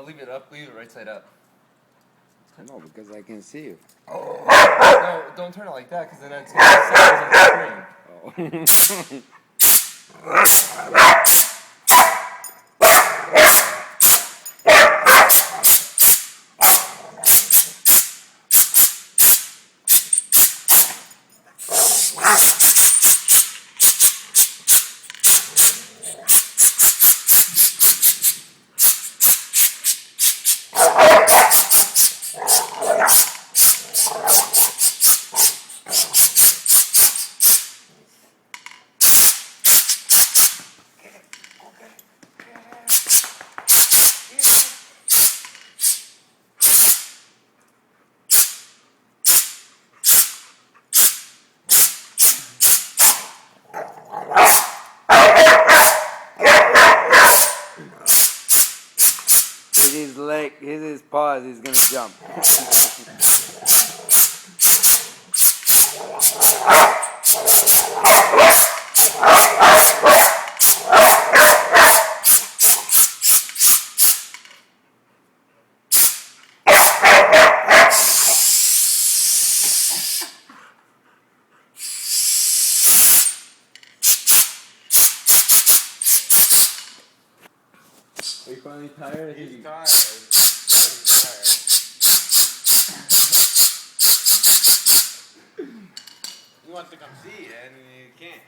I'll leave it up. Leave it right side up. No, because I can see you. No, don't turn it like that, because then it's going to see on the screen. Oh. His leg, his paws, he's gonna jump. Are you finally tired? He's tired. He wants to come see you and he can't.